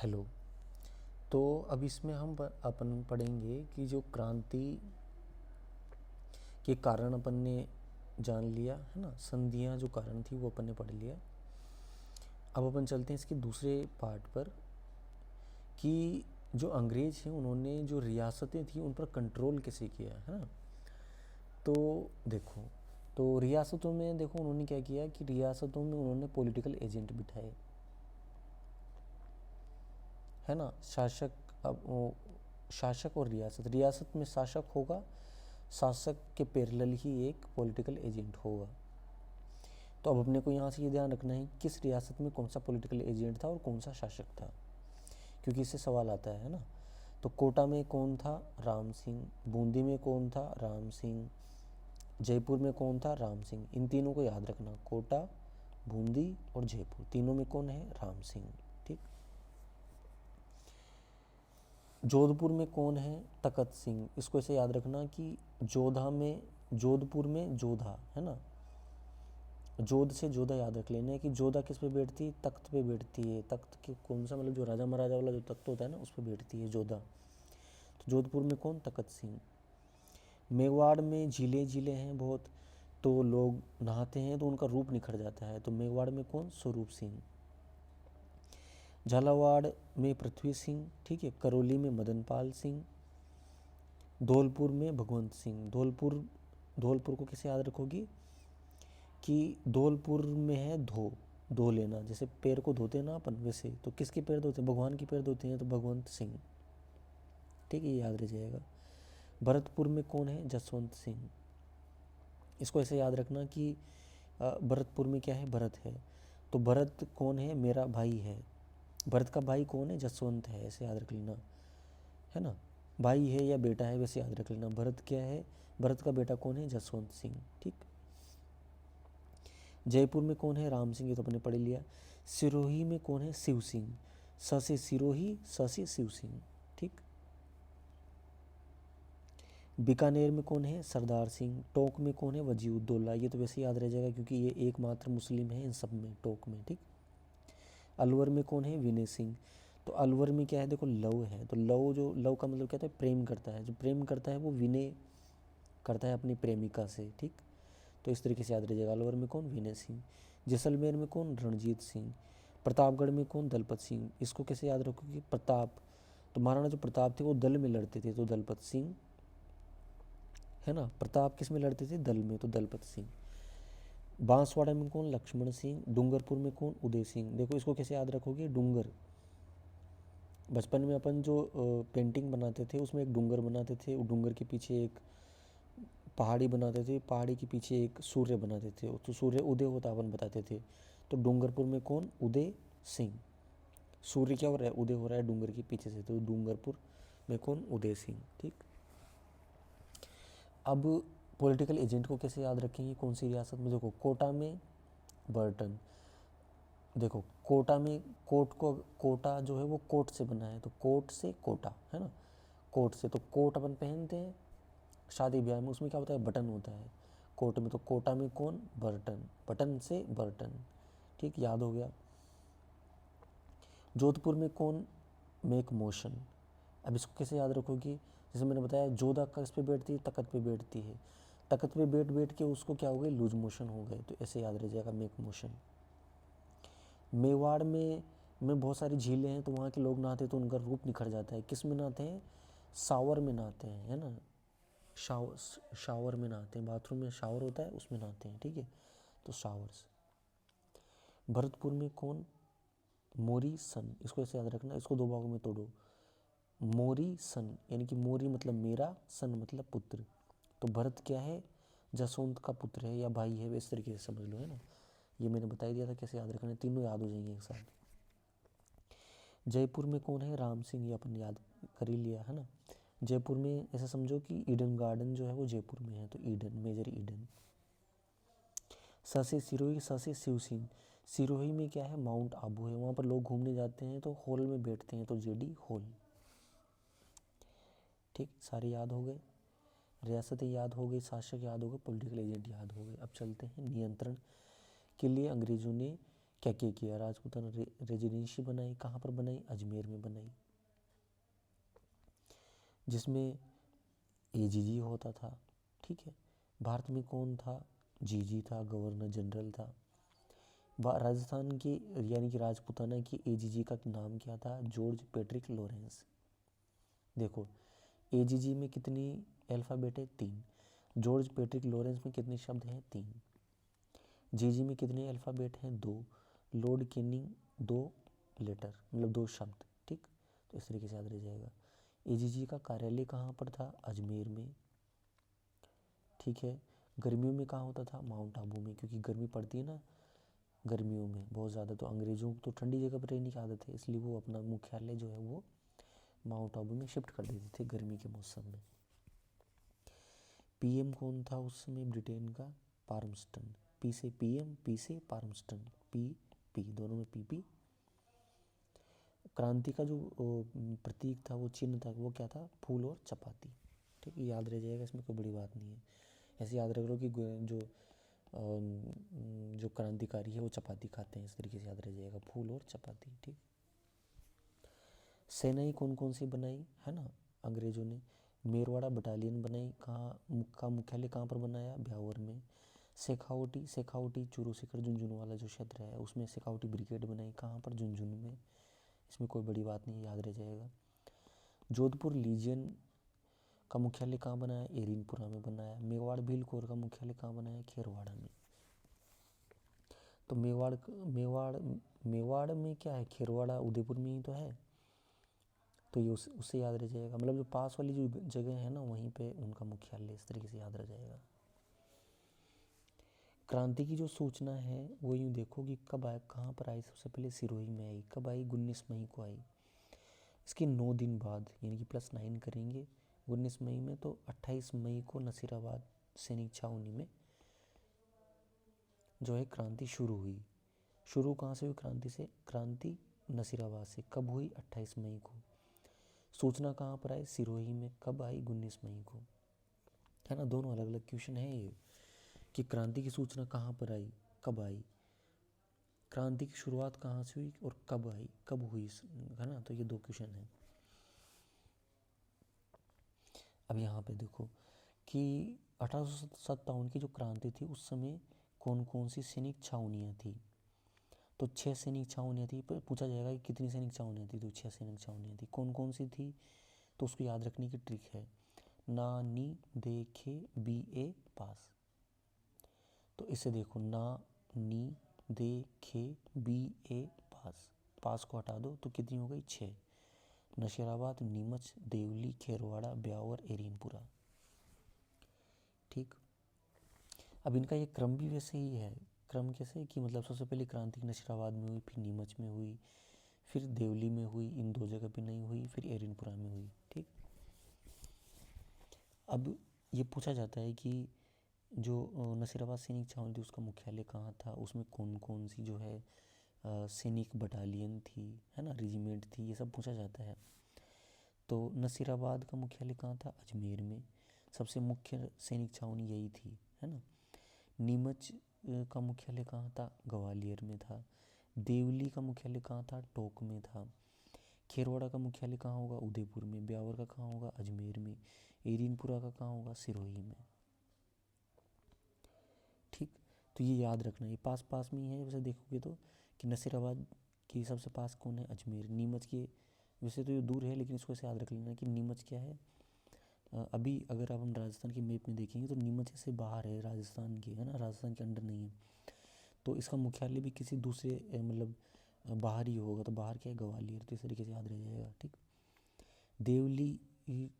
Hello. तो अब इसमें हम अपन पढ़ेंगे कि जो क्रांति के कारण अपन ने जान लिया है ना, संधियाँ जो कारण थी वो अपन ने पढ़ लिया। अब अपन चलते हैं इसके दूसरे पार्ट पर कि जो अंग्रेज हैं उन्होंने जो रियासतें थी उन पर कंट्रोल कैसे किया है ना। तो देखो, तो रियासतों में देखो उन्होंने क्या किया कि रियासतों में उन्होंने पॉलिटिकल एजेंट बिठाए, है ना। शासक, अब वो शासक और रियासत, रियासत में शासक होगा, शासक के पैरेलल ही एक पॉलिटिकल एजेंट होगा। तो अब अपने को यहाँ से ये ध्यान रखना है किस रियासत में कौन सा पॉलिटिकल एजेंट था और कौन सा शासक था, क्योंकि इससे सवाल आता है ना। तो कोटा में कौन था? राम सिंह। बूंदी में कौन था? राम सिंह। जयपुर में कौन था? राम सिंह। इन तीनों को याद रखना, कोटा, बूंदी और जयपुर, तीनों में कौन है? राम सिंह। ठीक। जोधपुर में कौन है? तखत सिंह। इसको ऐसे याद रखना कि जोधपुर में जोधा, है ना। जोध से जोधा याद रख लेना है कि जोधा किस पे बैठती है? तख्त पे बैठती है। तख्त के कौन सा, मतलब जो राजा महाराजा वाला जो तख्त होता है ना, उस पे बैठती है जोधा। तो जोधपुर में कौन? तखत सिंह। मेवाड़ में झीलें हैं बहुत, तो लोग नहाते हैं तो उनका रूप निखर जाता है, तो मेवाड़ में कौन? स्वरूप सिंह। झालावाड़ में पृथ्वी सिंह, ठीक है। करौली में मदनपाल सिंह। धौलपुर में भगवंत सिंह। धौलपुर को कैसे याद रखोगी कि धौलपुर में है धो लेना, जैसे पैर को धोते हैं ना अपन, वैसे तो किसके पैर धोते हैं? भगवान के पैर धोते हैं, तो भगवंत सिंह। ठीक है, ये याद रह जाएगा। भरतपुर में कौन है? जसवंत सिंह। इसको ऐसे याद रखना कि भरतपुर में क्या है? भरत है, तो भरत कौन है? मेरा भाई है। भरत का भाई कौन है? जसवंत है, ऐसे याद रख लेना, है ना। भाई है या बेटा है, वैसे याद रख लेना। भरत क्या है? भरत का बेटा कौन है? जसवंत सिंह। ठीक। जयपुर में कौन है? राम सिंह, ये तो अपने पढ़ लिया। सिरोही में कौन है? शिव सिंह। स से सिरोही, स से शिव सिंह। ठीक। बीकानेर में कौन है? सरदार सिंह। टोंक में कौन है? वजीउद्दौला। ये तो वैसे याद रह जाएगा क्योंकि ये एकमात्र मुस्लिम है इन सब में, टोंक में। ठीक। अलवर में कौन है? विनय सिंह। तो अलवर में क्या है? देखो लव है, तो लव का मतलब क्या होता है? प्रेम करता है। जो प्रेम करता है वो विनय करता है अपनी प्रेमिका से। ठीक। तो इस तरीके से याद रह जाएगा। अलवर में कौन? विनय सिंह। जैसलमेर में कौन? रणजीत सिंह। प्रतापगढ़ में कौन? दलपत सिंह। इसको कैसे याद रखोगे? प्रताप, तो महाराणा जो प्रताप थे वो दल में लड़ते थे, तो दलपत सिंह, है ना। प्रताप किस में लड़ते थे? दल में, तो दलपत सिंह। बांसवाड़ा में कौन? लक्ष्मण सिंह। डूंगरपुर में कौन? उदय सिंह। देखो इसको कैसे याद रखोगे? डूंगर, बचपन में अपन जो पेंटिंग बनाते थे उसमें एक डूंगर बनाते थे, डूंगर के पीछे एक पहाड़ी बनाते थे, पहाड़ी के पीछे एक सूर्य बनाते थे, तो सूर्य उदय होता अपन बताते थे। तो डूंगरपुर में कौन? उदय सिंह। सूर्य क्या हो रहा है? उदय हो रहा है डूंगर के पीछे से, तो डूंगरपुर में कौन? उदय सिंह। ठीक। अब पॉलिटिकल एजेंट को कैसे याद रखेंगे? कौन सी रियासत में? देखो कोटा में बर्टन। देखो कोटा में, कोटा जो है वो कोट से बना है, तो कोट से कोटा, है ना। कोट से, तो कोट अपन पहनते हैं शादी ब्याह में, उसमें क्या होता है? बटन होता है कोट में, तो कोटा में कौन? बर्टन। बटन से बर्टन। ठीक, याद हो गया। जोधपुर में कौन? Make motion. अब इसको कैसे याद रखोगी? जैसे मैंने बताया, जोधा किस पे बैठती है? तखत पे बैठती है। तखत पे बैठ बैठ के उसको क्या हो गए? लूज मोशन हो गए, तो ऐसे याद रह जाएगा मेक मोशन। मेवाड़ में बहुत सारी झीलें हैं, तो वहाँ के लोग नहाते हैं तो उनका रूप निखर जाता है। किस में नहाते हैं? शावर में नहाते हैं, है ना। शावर में नहाते हैं, बाथरूम में शावर होता है उसमें नहाते हैं। ठीक है, तो शावर्स। भरतपुर में कौन? मोरी सन। इसको ऐसे याद रखना, इसको दो भागों में तोड़ो। मोरी सन यानी कि मोरी मतलब मेरा, सन मतलब पुत्र। तो भरत क्या है? जसवंत का पुत्र है या भाई है, इस तरीके से समझ लो, है ना। ये मैंने बता ही दिया था कैसे याद रखना है, तीनों याद हो जाएंगे एक साथ। जयपुर में कौन है? राम सिंह, ये अपन याद कर ही लिया, है ना। जयपुर में ऐसा समझो कि ईडन गार्डन जो है वो जयपुर में है, तो ईडन, मेजर ईडन। स से सिरोही, स से शिव सिंह। सिरोही में क्या है? माउंट आबू है, वहाँ पर लोग घूमने जाते हैं तो हॉल में बैठते हैं, तो जेडी हॉल। ठीक, सारे याद हो गए। रियासतें याद हो गई, शासक याद हो गए, पॉलिटिकल एजेंट याद हो गए। अब चलते हैं नियंत्रण के लिए अंग्रेजों ने क्या किया, राजपूताना रेजिडेंसी बनाई, कहाँ पर बनाई, अजमेर में बनाई, जिसमें एजीजी होता था। ठीक है, भारत में कौन था, जीजी था, गवर्नर जनरल था। राजस्थान के यानी कि राजपूताना की एजीजी का नाम क्या था, जॉर्ज पैट्रिक लॉरेंस। देखो एजीजी में कितनी अल्फ़ाबेट है, 3। जॉर्ज पैट्रिक लॉरेंस में कितने शब्द हैं, 3। जीजी में कितने अल्फ़ाबेट हैं, 2। लॉर्ड कैनिंग 2 लेटर मतलब 2 शब्द। ठीक, तो इस तरीके से याद रह जाएगा। एजीजी का कार्यालय कहाँ पर था, अजमेर में। ठीक है, गर्मियों में कहाँ होता था, माउंट आबू में, क्योंकि गर्मी पड़ती है ना गर्मियों में बहुत ज़्यादा, तो अंग्रेज़ों को तो ठंडी जगह पर रहने की आदत है, इसलिए वो अपना मुख्यालय जो है वो माउंट आबू में शिफ्ट कर देते थे गर्मी के मौसम में। पीएम कौन था उस समय ब्रिटेन का, पार्मस्टन। पी से पीएम, पी से पार्मस्टन, पी दोनों में पी। क्रांति का जो प्रतीक था, वो चिन्ह था, वो क्या था, फूल और चपाती। ठीक है, याद रह जाएगा, इसमें कोई बड़ी बात नहीं है। ऐसे याद रख लो कि जो क्रांतिकारी है वो चपाती खाते हैं, इस तरीके से याद रह जाएगा, फूल और चपाती। ठीक, सेनाएं कौन कौन सी बनाई है ना अंग्रेज़ों ने, मेरवाड़ा बटालियन बनाई, कहाँ का मुख्यालय कहाँ पर बनाया, ब्यावर में। शेखावटी चूरू सीकर झुंझुनू वाला जो क्षेत्र है उसमें शेखावटी ब्रिगेड बनाई, कहाँ पर, झुंझुनू में। इसमें कोई बड़ी बात नहीं, याद रह जाएगा। जोधपुर लीजियन का मुख्यालय कहाँ बनाया, एरिनपुरा में बनाया। मेवाड़ भील कोर का मुख्यालय कहाँ बनाया, खेरवाड़ा में। तो मेवाड़ में क्या है, खेरवाड़ा उदयपुर में ही तो है, तो ये उससे याद रह जाएगा। मतलब जो पास वाली जो जगह है ना वहीं पे उनका मुख्यालय, इस तरीके से याद रह जाएगा। क्रांति की जो सूचना है वो यूँ देखो कि कब आए, कहाँ पर आई, सबसे पहले सिरोही में आई, कब आई, 19 मई को आई। इसके 9 दिन बाद यानी कि +9 करेंगे 19 मई में, तो 28 मई को नसीराबाद सैनिक छावनी में जो है क्रांति शुरू हुई। शुरू कहाँ से हुई क्रांति से, क्रांति नसीराबाद से। कब हुई, 28 मई को। सूचना कहाँ पर आई, सिरोही में। कब आई, 19 मई को। है ना, दोनों अलग अलग क्वेश्चन है ये, कि क्रांति की सूचना कहाँ पर आई, कब आई, क्रांति की शुरुआत कहाँ से हुई और कब आई, कब हुई, है ना। तो ये 2 क्वेश्चन हैं। अब यहाँ पे देखो कि 1857 की जो क्रांति थी उस समय कौन कौन सी सैनिक छावनियाँ थी, तो 6 सैनिक छावनियाँ थी। पूछा जाएगा कि कितनी सैनिक छावनियाँ थी, तो 6 सैनिक छावनियाँ थी। कौन कौन सी थी, तो उसको याद रखने की ट्रिक है, ना नी देखे बी ए पास। तो इसे देखो, ना नी देखे बी ए पास, पास को हटा दो तो कितनी हो गई, 6। नशीराबाद, नीमच, देवली, खेरवाड़ा, ब्यावर, एरीनपुरा। ठीक, अब इनका ये क्रम भी वैसे ही है। क्रम कैसे कि मतलब सबसे पहले क्रांति नशीराबाद में हुई, फिर नीमच में हुई, फिर देवली में हुई, इन 2 जगह पे नहीं हुई, फिर एरिनपुरा में हुई। ठीक, अब ये पूछा जाता है कि जो नसीराबाद सैनिक छावनी थी उसका मुख्यालय कहाँ था, उसमें कौन कौन सी जो है सैनिक बटालियन थी, है ना, रेजिमेंट थी, ये सब पूछा जाता है। तो नसीराबाद का मुख्यालय कहाँ था, अजमेर में। सबसे मुख्य सैनिक छावनी यही थी, है ना। नीमच का मुख्यालय कहाँ था, ग्वालियर में था। देवली का मुख्यालय कहाँ था, टोंक में था। खेरवाड़ा का मुख्यालय कहाँ होगा, उदयपुर में। ब्यावर का कहाँ होगा, अजमेर में। एरिनपुरा का कहाँ होगा, सिरोही में। ठीक, तो ये याद रखना, ये पास पास में ही है वैसे देखोगे तो, कि नसीराबाद की सबसे पास कौन है, अजमेर। नीमच के वैसे तो ये दूर है, लेकिन इसको ऐसे याद रख लेना कि नीमच क्या है, अभी अगर आप हम राजस्थान के मैप में देखेंगे तो नीमच से बाहर है राजस्थान के, है ना, राजस्थान के अंडर नहीं है। तो इसका मुख्यालय भी किसी दूसरे मतलब बाहर ही होगा, तो बाहर क्या है, ग्वालियर। तो इस तरीके से याद रह जाएगा। ठीक, देवली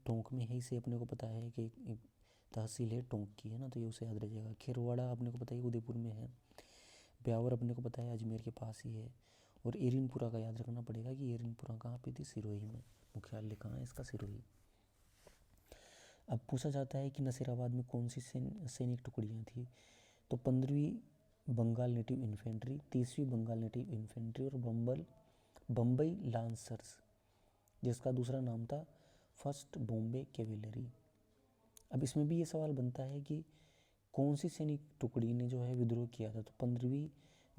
टोंक में है, इसे अपने को पता है कि एक तहसील है टोंक की, है ना, तो ये उसे याद रह जाएगा। खेरवाड़ा अपने को पता है उदयपुर में है। ब्यावर अपने को पता है अजमेर के पास ही है। और एरिनपुरा का याद रखना पड़ेगा कि एरिनपुरा कहाँ पे थी, सिरोही में। मुख्यालय कहाँ है इसका, सिरोही। अब पूछा जाता है कि नसीराबाद में कौन सी सैनिक टुकड़ियाँ थी, तो 15वीं बंगाल नेटिव इन्फेंट्री, 30वीं बंगाल नेटिव इन्फेंट्री और बम्बई लांसर्स, जिसका दूसरा नाम था फर्स्ट बॉम्बे कैवेलरी। अब इसमें भी ये सवाल बनता है कि कौन सी सैनिक टुकड़ी ने जो है विद्रोह किया था, तो 15वीं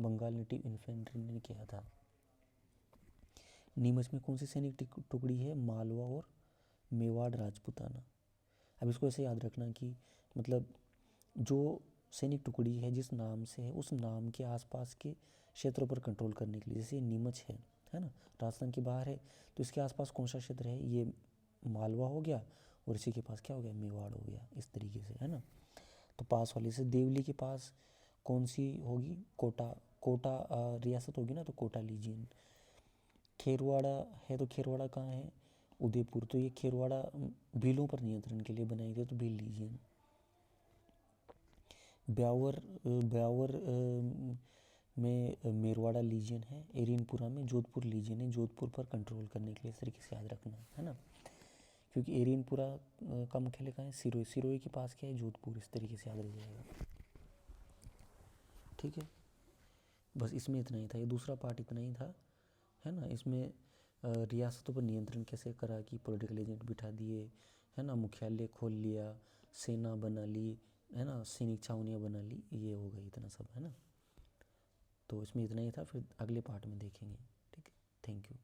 बंगाल नेटिव इन्फेंट्री ने किया था। नीमच में कौन सी सैनिक टुकड़ी है? मालवा और मेवाड़ राजपूताना। अब इसको ऐसे याद रखना कि मतलब जो सैनिक टुकड़ी है जिस नाम से है उस नाम के आसपास के क्षेत्रों पर कंट्रोल करने के लिए, जैसे नीमच है ना, राजस्थान के बाहर है, तो इसके आसपास कौन सा क्षेत्र है? ये मालवा हो गया और इसी के पास क्या हो गया? मेवाड़ हो गया, इस तरीके से, है ना। तो पास वाले से देवली के पास कौन सी होगी? कोटा, कोटा रियासत होगी ना, तो कोटा लीजियन। खेरवाड़ा है तो खेरवाड़ा कहाँ है? उदयपुर, तो ये खेरवाड़ा भीलों पर नियंत्रण के लिए बनाई गई, तो भील लीजियन। ब्यावर ब्यावर में मेरवाड़ा लीजियन है। एरिनपुरा में जोधपुर लीजियन है, जोधपुर पर कंट्रोल करने के लिए, इस तरीके से याद रखना है ना, क्योंकि एरिनपुरा का मुख्यालय कहाँ है? सिरोही, सिरोही के पास क्या है? जोधपुर, इस तरीके से याद रह जाएगा। ठीक है, बस इसमें इतना ही था, ये दूसरा पार्ट इतना ही था, है ना। इसमें रियासतों पर नियंत्रण कैसे करा कि पॉलिटिकल एजेंट बिठा दिए, है ना, मुख्यालय खोल लिया, सेना बना ली, है ना, सैनिक छावनियाँ बना ली, ये हो गई इतना सब, है ना। तो इसमें इतना ही था, फिर अगले पार्ट में देखेंगे। ठीक है, थैंक यू।